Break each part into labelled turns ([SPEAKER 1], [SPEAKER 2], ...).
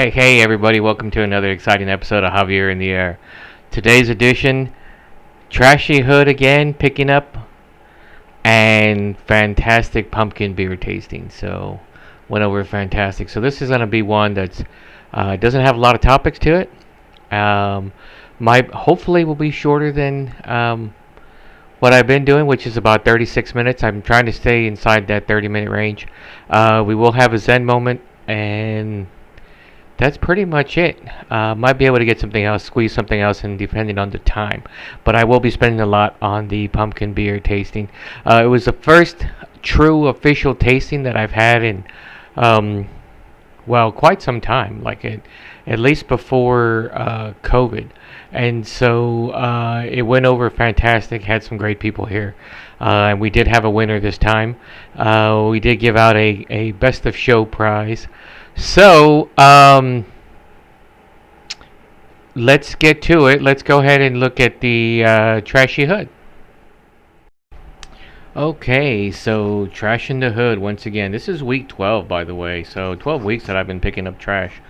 [SPEAKER 1] Hey everybody, welcome to another exciting episode of Javier In The Air. Today's edition, Trashy Hood again, picking up, and fantastic pumpkin beer tasting. So, went over fantastic. So this is going to be one that's doesn't have a lot of topics to it. My hopefully will be shorter than what I've been doing, which is about 36 minutes. I'm trying to stay inside that 30-minute range. We will have a Zen moment, and that's pretty much it. Might be able to get something else, squeeze something else in depending on the time. But I will be spending a lot on the pumpkin beer tasting. It was the first true official tasting that I've had in, quite some time. At least before COVID. And so it went over fantastic. Had some great people here. And we did have a winner this time. We did give out a best of show prize. So, let's get to it. Let's go ahead and look at the Trashy Hood. Okay, so Trash in the Hood once again. This is week 12, by the way. So 12 weeks that I've been picking up trash.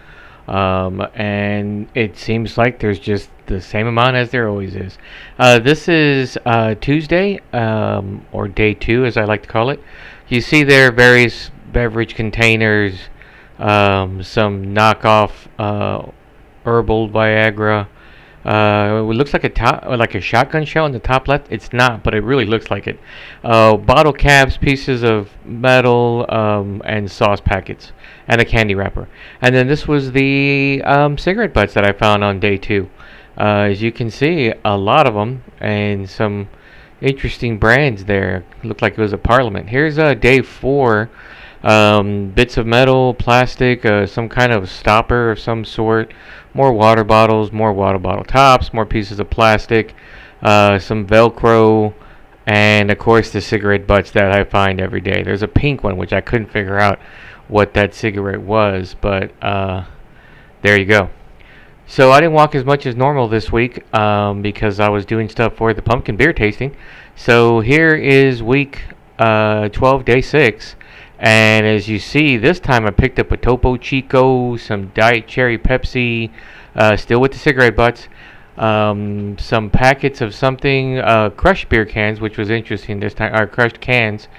[SPEAKER 1] And it seems like there's just the same amount as there always is. This is Tuesday, or day 2 as I like to call it. You see there various beverage containers, some knockoff herbal Viagra. It looks like like a shotgun shell in the top left. It's not, but it really looks like it. Bottle caps, pieces of metal, and sauce packets, and a candy wrapper. And then this was the cigarette butts that I found on day 2. As you can see, a lot of them, and some interesting brands there. Looked like it was a Parliament. Here's day 4. Bits of metal, plastic, some kind of stopper of some sort, more water bottles, more water bottle tops, more pieces of plastic, some Velcro, and of course the cigarette butts that I find every day. There's a pink one which I couldn't figure out what that cigarette was, but there you go. So I didn't walk as much as normal this week because I was doing stuff for the pumpkin beer tasting. So here is week 12, day 6. And as you see, this time I picked up a Topo Chico, some Diet Cherry Pepsi, still with the cigarette butts, some packets of something, crushed beer cans, which was interesting this time, or crushed cans,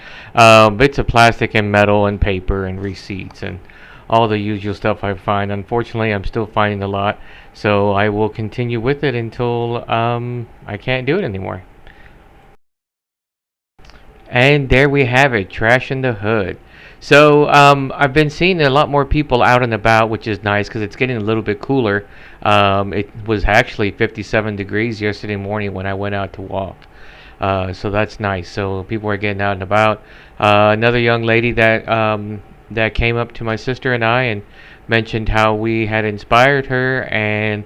[SPEAKER 1] bits of plastic and metal and paper and receipts and all the usual stuff I find. Unfortunately, I'm still finding a lot, so I will continue with it until I can't do it anymore. And there we have it, Trash in the Hood. So I've been seeing a lot more people out and about, which is nice because it's getting a little bit cooler. It was actually 57 degrees yesterday morning when I went out to walk. So that's nice. So people are getting out and about. Another young lady that came up to my sister and I and mentioned how we had inspired her, and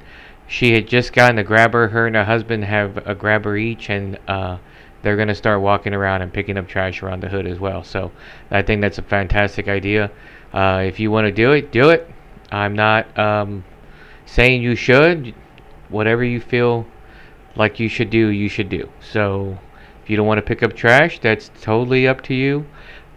[SPEAKER 1] she had just gotten a grabber. Her and her husband have a grabber each, and they're going to start walking around and picking up trash around the hood as well. So I think that's a fantastic idea. If you want to do it, do it. I'm not saying you should. Whatever you feel like you should do, you should do. So if you don't want to pick up trash, that's totally up to you.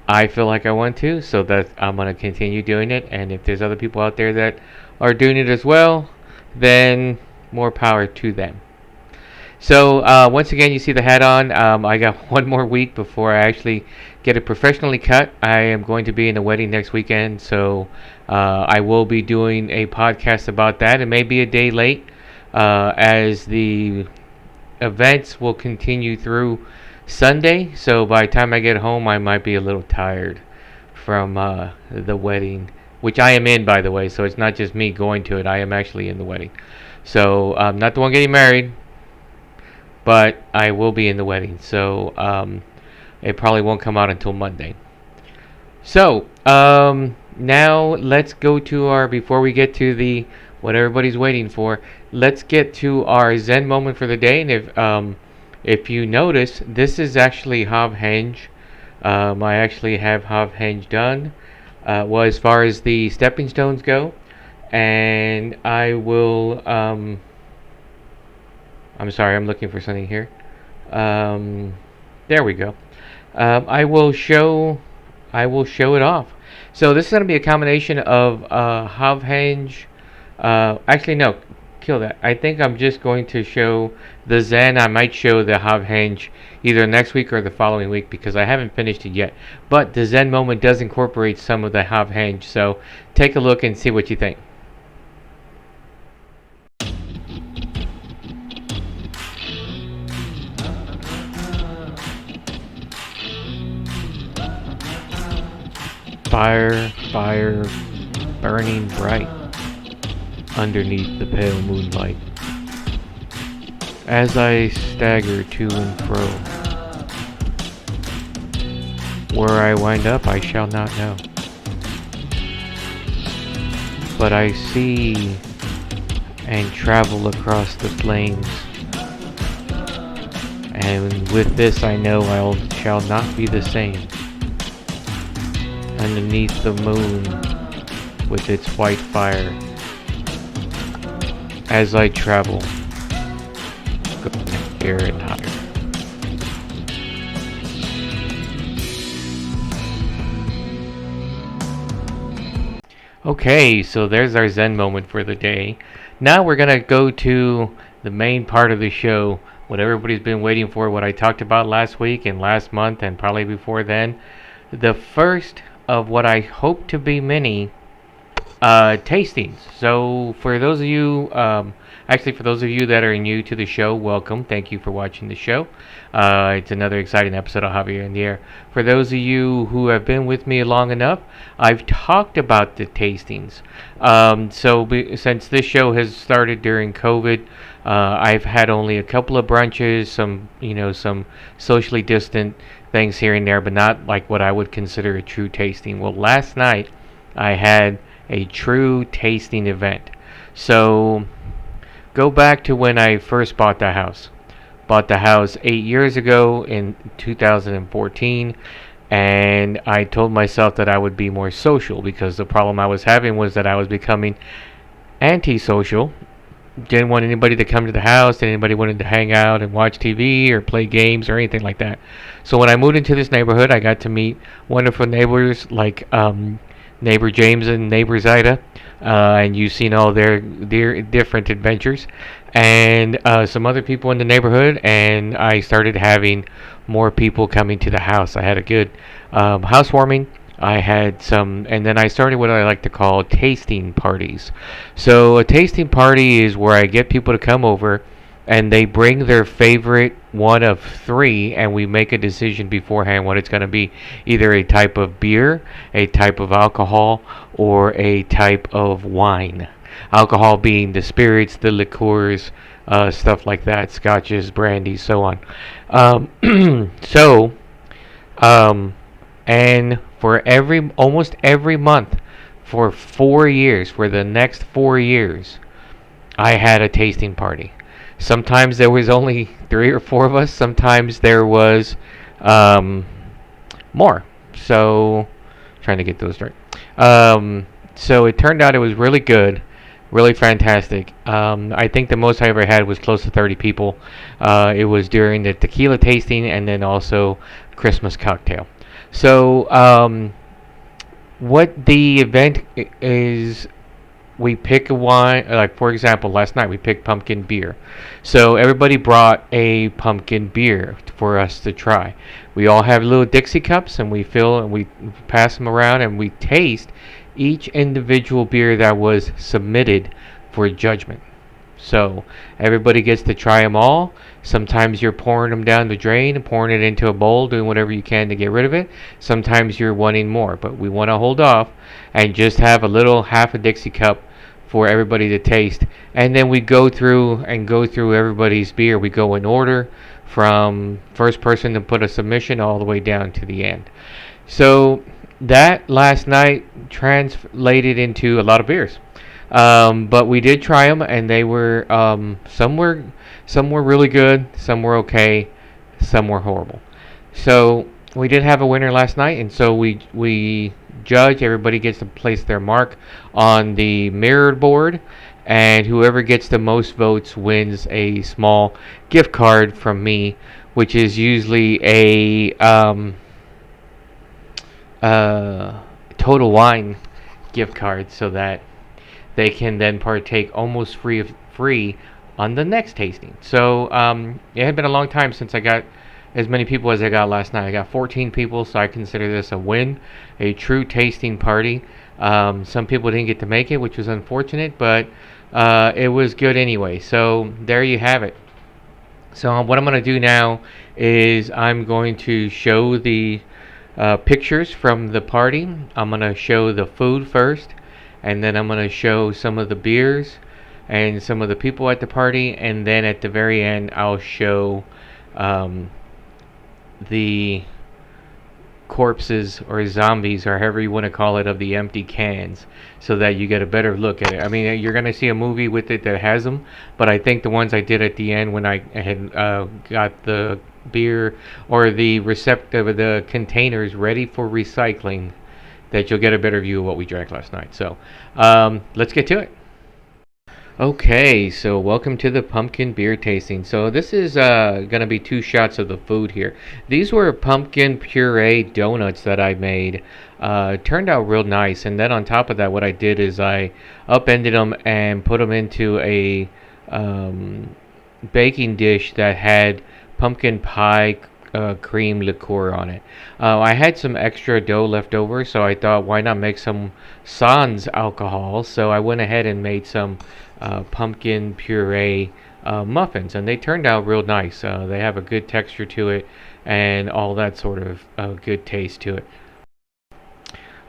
[SPEAKER 1] I feel like I want to, so that I'm going to continue doing it. And if there's other people out there that are doing it as well, then more power to them. So once again, you see the hat on. I got one more week before I actually get it professionally cut. I am going to be in a wedding next weekend, so I will be doing a podcast about that. It may be a day late, as the events will continue through Sunday. So by the time I get home, I might be a little tired from the wedding, which I am in, by the way. So it's not just me going to it. I am actually in the wedding. So I'm not the one getting married, but I will be in the wedding, so it probably won't come out until Monday. So now let's go to before we get to what everybody's waiting for, let's get to our Zen moment for the day. And if you notice, this is actually Hav Henge. I actually have Hav Henge done. As far as the stepping stones go, and I will. I'm sorry, I'm looking for something here. There we go. I will show it off. So this is going to be a combination of Hav Henge Actually, no, kill that. I think I'm just going to show the Zen. I might show the Hav Henge either next week or the following week because I haven't finished it yet. But the Zen Moment does incorporate some of the Hav Henge, so take a look and see what you think. Fire, fire, burning bright underneath the pale moonlight. As I stagger to and fro, where I wind up I shall not know. But I see and travel across the flames, and with this I know I shall not be the same. Underneath the moon with its white fire, as I travel, going higher and higher. Okay, so there's our Zen moment for the day. Now we're gonna go to the main part of the show, what everybody's been waiting for, what I talked about last week and last month and probably before then. The first of what I hope to be many tastings. So for those of you, actually for those of you that are new to the show, welcome. Thank you for watching the show. It's another exciting episode of Javier In The Air. For those of you who have been with me long enough, I've talked about the tastings. Since this show has started during COVID, I've had only a couple of brunches, some socially distant things here and there, but not like what I would consider a true tasting. Well, last night I had a true tasting event. So go back to when I first bought the house. Bought the house 8 years ago in 2014, and I told myself that I would be more social because the problem I was having was that I was becoming antisocial. Didn't want anybody to come to the house, didn't anybody wanted to hang out and watch TV or play games or anything like that. So when I moved into this neighborhood, I got to meet wonderful neighbors like neighbor James and neighbor Zaida, and you've seen all their different adventures, and some other people in the neighborhood, and I started having more people coming to the house. I had a good housewarming. I had some, and then I started what I like to call tasting parties. So a tasting party is where I get people to come over and they bring their favorite one of three, and we make a decision beforehand what it's going to be. Either a type of beer, a type of alcohol, or a type of wine. Alcohol being the spirits, the liqueurs, stuff like that, scotches, brandies, so on. So, and for almost every month, for 4 years, for the next 4 years, I had a tasting party. Sometimes there was only 3 or 4 of us. Sometimes there was more. So, trying to get those right. So it turned out it was really good, really fantastic. I think the most I ever had was close to 30 people. It was during the tequila tasting and then also Christmas cocktail. So, what the event is, we pick a wine. Like for example, last night we picked pumpkin beer. So everybody brought a pumpkin beer for us to try. We all have little Dixie cups, and we fill and we pass them around, and we taste each individual beer that was submitted for judgment. So everybody gets to try them all. Sometimes you're pouring them down the drain and pouring it into a bowl, doing whatever you can to get rid of it. Sometimes you're wanting more, but we want to hold off and just have a little half a Dixie cup for everybody to taste. And then we go through everybody's beer. We go in order from first person to put a submission all the way down to the end. So that last night translated into a lot of beers. But we did try them, and they were some were really good, some were okay, some were horrible. So we did have a winner last night, and so we judge. Everybody gets to place their mark on the mirrored board, and whoever gets the most votes wins a small gift card from me, which is usually a Total Wine gift card, so that they can then partake almost free on the next tasting. So it had been a long time since I got as many people as I got last night. I got 14 people, so I consider this a win, a true tasting party. Some people didn't get to make it, which was unfortunate, but it was good anyway. So there you have it. So what I'm going to do now is I'm going to show the pictures from the party. I'm going to show the food first, and then I'm going to show some of the beers and some of the people at the party, and then at the very end I'll show the corpses or zombies or however you want to call it of the empty cans, so that you get a better look at it. I mean, you're gonna see a movie with it that has them, but I think the ones I did at the end when I had got the beer or the the containers ready for recycling, that you'll get a better view of what we drank last night. So let's get to it. Okay, so welcome to the pumpkin beer tasting. So this is gonna be 2 shots of the food here. These were pumpkin puree donuts that I made. Turned out real nice, and then on top of that, what I did is I upended them and put them into a baking dish that had pumpkin pie cream liqueur on it. I had some extra dough left over, so I thought, why not make some sans alcohol? So I went ahead and made some pumpkin puree muffins, and they turned out real nice. They have a good texture to it and all that sort of good taste to it.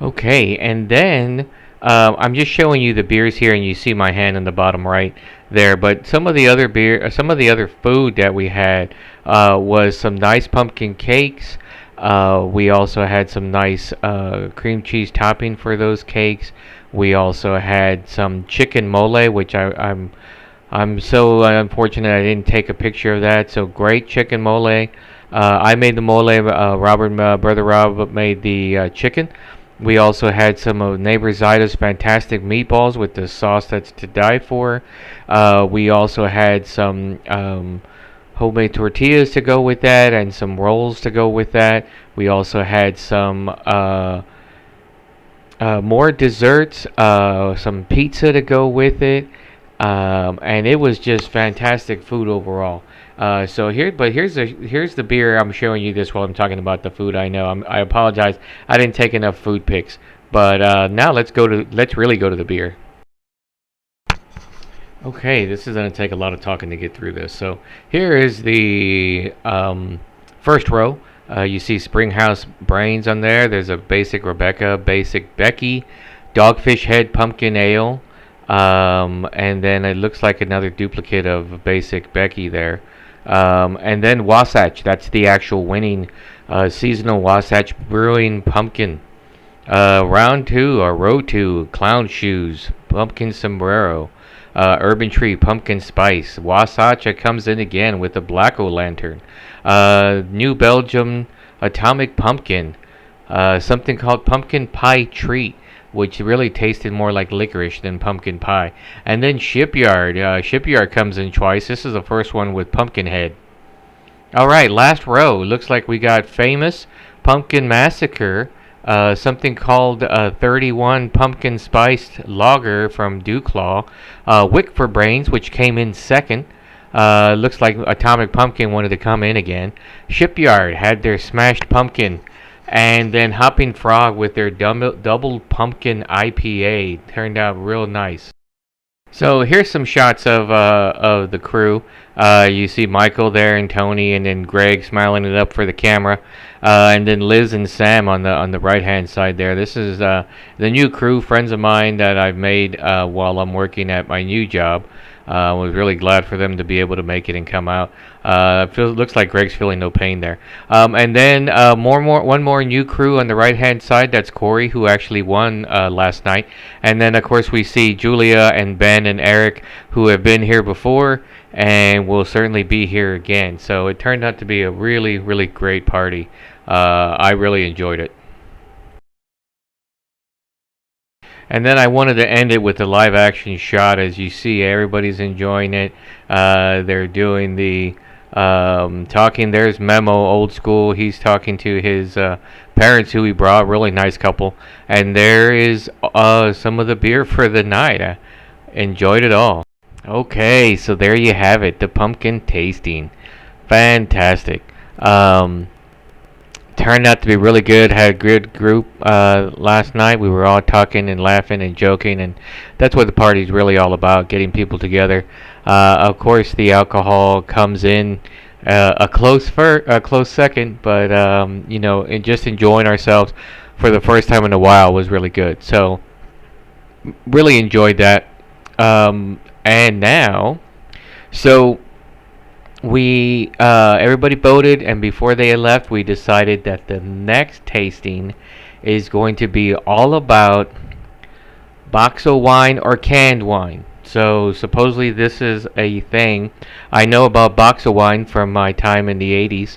[SPEAKER 1] Okay, and then I'm just showing you the beers here, and you see my hand in the bottom right there. But some of the other some of the other food that we had was some nice pumpkin cakes. We also had some nice cream cheese topping for those cakes. We also had some chicken mole, which I'm so unfortunate I didn't take a picture of that. So great chicken mole. I made the mole. Brother Rob made the chicken. We also had some of Neighbor Zyda's fantastic meatballs with the sauce that's to die for. We also had some homemade tortillas to go with that, and some rolls to go with that. We also had some more desserts, some pizza to go with it, and it was just fantastic food overall. Here's the beer. I'm showing you this while I'm talking about the food. I know I apologize. I didn't take enough food pics, but now let's really go to the beer. Okay, this is going to take a lot of talking to get through this. So here is the first row. You see Springhouse Brains on there. There's a Basic Rebecca, Basic Becky, Dogfish Head Pumpkin Ale, and then it looks like another duplicate of Basic Becky there. And then Wasatch, that's the actual winning seasonal Wasatch Brewing Pumpkin. Round 2 or Row 2, Clown Shoes, Pumpkin Sombrero, Urban Tree, Pumpkin Spice. Wasatch comes in again with the Black O-Lantern. New Belgium Atomic Pumpkin. Something called Pumpkin Pie Treat, which really tasted more like licorice than pumpkin pie. And then Shipyard. Shipyard comes in twice. This is the first one with Pumpkinhead. Alright, last row. Looks like we got Famous Pumpkin Massacre. Something called 31 Pumpkin Spiced Lager from Dewclaw. Wick for Brains, which came in second. Looks like Atomic Pumpkin wanted to come in again. Shipyard had their Smashed Pumpkin. And then Hopping Frog with their double pumpkin IPA. Turned out real nice. So here's some shots of the crew. You see Michael there and Tony, and then Greg smiling it up for the camera, and then Liz and Sam on the right hand side there. This is the new crew, friends of mine that I've made while I'm working at my new job. I was really glad for them to be able to make it and come out. Looks like Greg's feeling no pain there. And then one more new crew on the right hand side. That's Corey, who actually won last night. And then of course we see Julia and Ben and Eric, who have been here before and will certainly be here again. So it turned out to be a really, really great party. I really enjoyed it. And then I wanted to end it with a live action shot. As you see, everybody's enjoying it. They're doing the talking. There's Memo, old school. He's talking to his parents who he brought. Really nice couple. And there is some of the beer for the night. Enjoyed it all. Okay, so there you have it, the pumpkin tasting. Fantastic. Um, Turned out to be really good. Had a good group last night. We were all talking and laughing and joking, and that's what the party's really all about: getting people together. Of course, the alcohol comes in a close second, but and just enjoying ourselves for the first time in a while was really good. So really enjoyed that. And now, so we everybody voted, and before they left, we decided that the next tasting is going to be all about box of wine or canned wine. So supposedly this is a thing. I know about box of wine from my time in the 80s.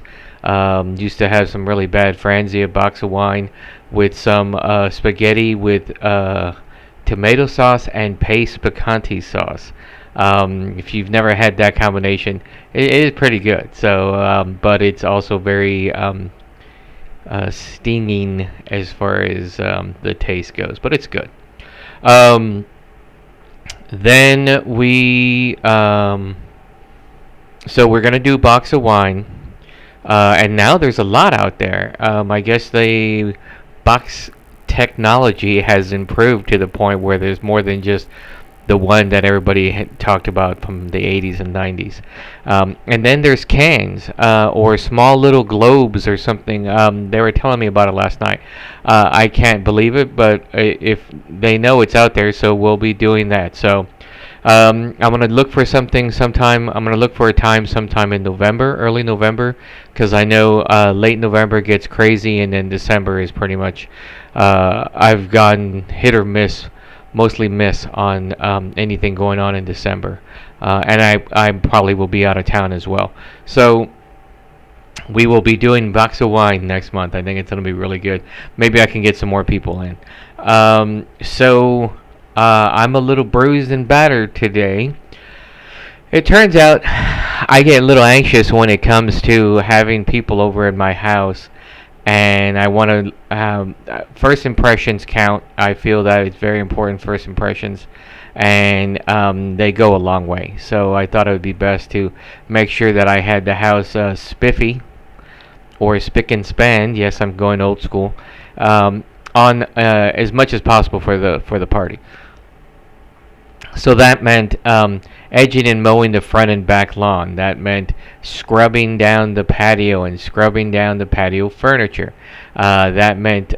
[SPEAKER 1] Used to have some really bad Franzia box of wine with some spaghetti with tomato sauce and paste picante sauce. If you've never had that combination, it is pretty good. So, but it's also very stinging as far as the taste goes. But it's good. Um, then so we're gonna do box of wine, and now there's a lot out there. I guess the box technology has improved to the point where there's more than just the one that everybody had talked about from the 80s and 90s. And then there's cans or small little globes or something. They were telling me about it last night. I can't believe it, but if they know it's out there, so we'll be doing that. So I'm gonna look for something sometime. I'm gonna look for a time sometime in November, early November, because I know late November gets crazy, and then December is pretty much. I've gotten hit or miss, mostly miss on anything going on in December, and I probably will be out of town as well. So we will be doing box of wine next month. I think it's gonna be really good. Maybe I can get some more people in. I'm a little bruised and battered today. It turns out I get a little anxious when it comes to having people over at my house, and I want to. First impressions count. I feel that it's very important, first impressions, and they go a long way. So I thought it would be best to make sure that I had the house spiffy or spick and span. Yes, I'm going old school. On as much as possible for the party. So that meant edging and mowing the front and back lawn. That meant scrubbing down the patio and scrubbing down the patio furniture. That meant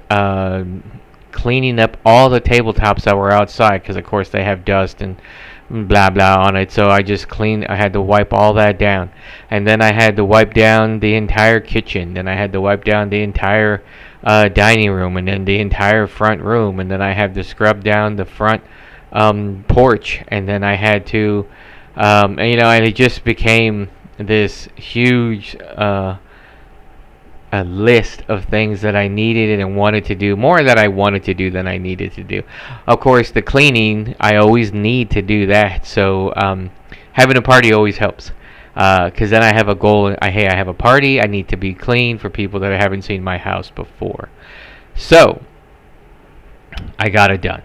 [SPEAKER 1] cleaning up all the tabletops that were outside, because of course they have dust and blah blah on it. So I just cleaned. I had to wipe all that down, and then I had to wipe down the entire kitchen. Then I had to wipe down the entire dining room, and then the entire front room, and then I had to scrub down the front porch, and then I had to, and it just became this huge a list of things that I needed and wanted to do, more that I wanted to do than I needed to do. Of course, the cleaning, I always need to do that, so having a party always helps. Because then I have a goal. Hey, I have a party. I need to be clean for people that haven't seen my house before. So I got it done.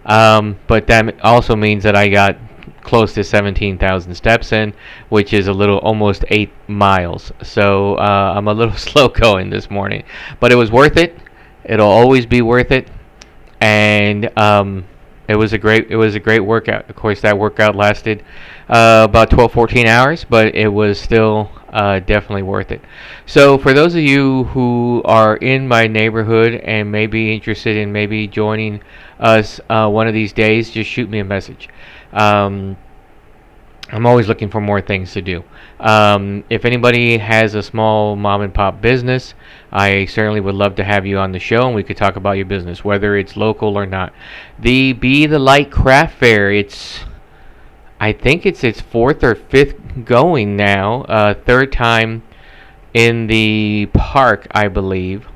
[SPEAKER 1] But that also means that I got close to 17,000 steps in, which is almost 8 miles. So I'm a little slow going this morning, but it was worth it. It'll always be worth it, and it was a great workout. Of course, that workout lasted about 12-14 hours, but it was still definitely worth it. So for those of you who are in my neighborhood and may be interested in maybe joining us one of these days, just shoot me a message. I'm always looking for more things to do. If anybody has a small mom and pop business, I certainly would love to have you on the show, and we could talk about your business, whether it's local or not. The Be the Light Craft Fair, I think it's its 4th or 5th going now, third time in the park, I believe,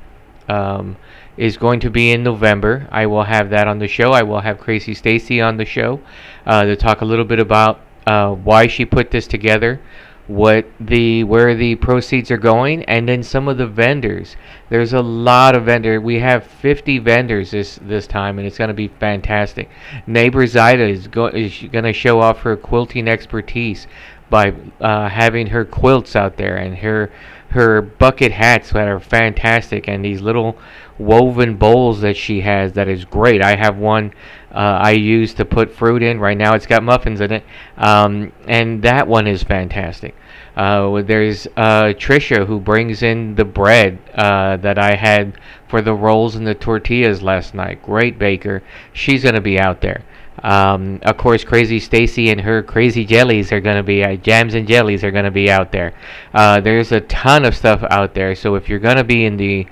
[SPEAKER 1] is going to be in November. I will have that on the show. I will have Crazy Stacy on the show to talk a little bit about why she put this together, where the proceeds are going, and then some of the vendors. There's a lot of vendor. We have 50 vendors this time, and it's going to be fantastic. Neighbor Zaida is going to show off her quilting expertise by having her quilts out there, and her bucket hats that are fantastic, and these little woven bowls that she has that is great. I have one I use to put fruit in. Right now it's got muffins in it, and that one is fantastic. There's Trisha, who brings in the bread that I had for the rolls and the tortillas last night. Great baker. She's going to be out there. Of course, Crazy Stacy and her crazy jellies are going to be jams and jellies are going to be out there. There's a ton of stuff out there. So if you're going to be in the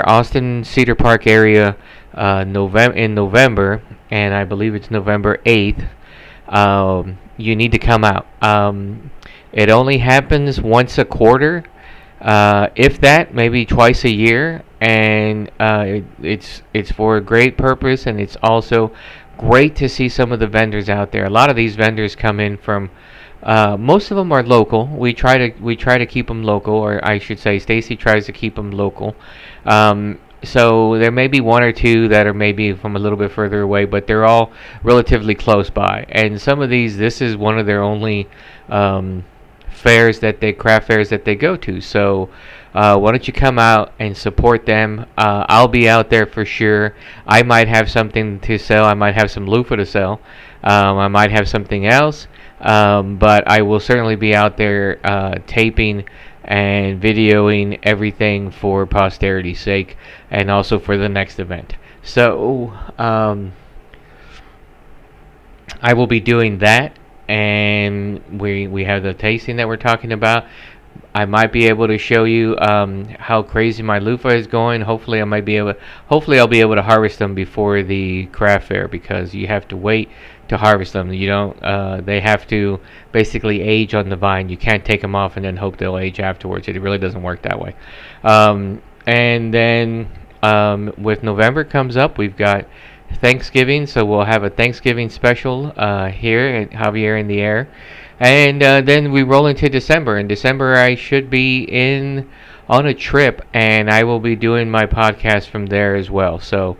[SPEAKER 1] Austin Cedar Park area in November, and I believe it's November 8th, you need to come out. It only happens once a quarter, if that, maybe twice a year, and it's for a great purpose, and it's also great to see some of the vendors out there. A lot of these vendors come in from most of them are local. We try to keep them local, or I should say, Stacy tries to keep them local. So there may be one or two that are maybe from a little bit further away, but they're all relatively close by. And some of these, this is one of their only craft fairs that they go to. So why don't you come out and support them? I'll be out there for sure. I might have something to sell. I might have some loofah to sell. I might have something else. But I will certainly be out there taping and videoing everything for posterity's sake, and also for the next event. So I will be doing that, and we have the tasting that we're talking about. I might be able to show you how crazy my loofah is going. Hopefully I'll be able to harvest them before the craft fair, because you have to wait to harvest them. You don't. They have to basically age on the vine. You can't take them off and then hope they'll age afterwards. It really doesn't work that way. And then with November comes up, we've got Thanksgiving, so we'll have a Thanksgiving special here at Javier In The Air. And then we roll into December. In December, I should be on a trip, and I will be doing my podcast from there as well. So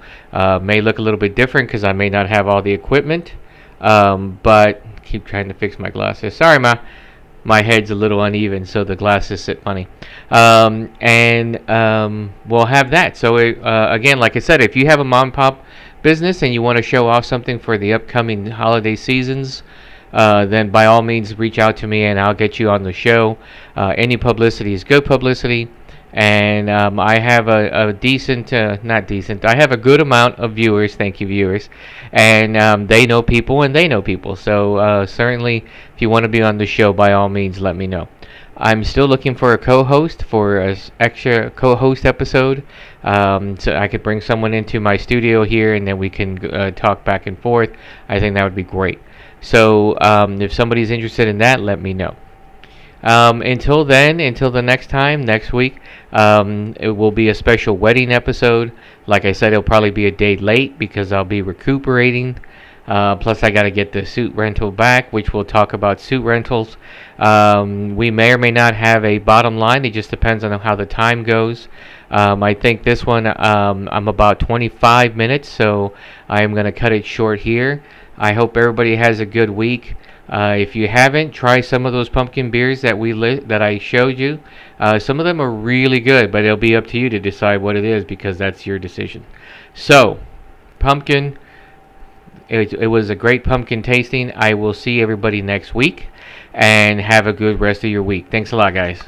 [SPEAKER 1] may look a little bit different because I may not have all the equipment, but keep trying to fix my glasses. Sorry, my head's a little uneven, so the glasses sit funny. And we'll have that. So again, like I said, if you have a mom and pop business and you want to show off something for the upcoming holiday seasons, then by all means reach out to me and I'll get you on the show. Any publicity is good publicity, and I have a decent, not decent, I have a good amount of viewers. Thank you, viewers, and they know people and they know people. So certainly, if you want to be on the show, by all means, let me know. I'm still looking for a co-host for an extra co-host episode, so I could bring someone into my studio here and then we can talk back and forth. I think that would be great. So if somebody's interested in that, let me know. Until then, until the next time, next week, it will be a special wedding episode. Like I said, it'll probably be a day late because I'll be recuperating. Plus, I got to get the suit rental back, which we'll talk about suit rentals. We may or may not have a bottom line. It just depends on how the time goes. I think this one, I'm about 25 minutes, so I am going to cut it short here. I hope everybody has a good week. If you haven't, try some of those pumpkin beers that I showed you. Some of them are really good, but it'll be up to you to decide what it is, because that's your decision. So, pumpkin. It was a great pumpkin tasting. I will see everybody next week, and have a good rest of your week. Thanks a lot, guys.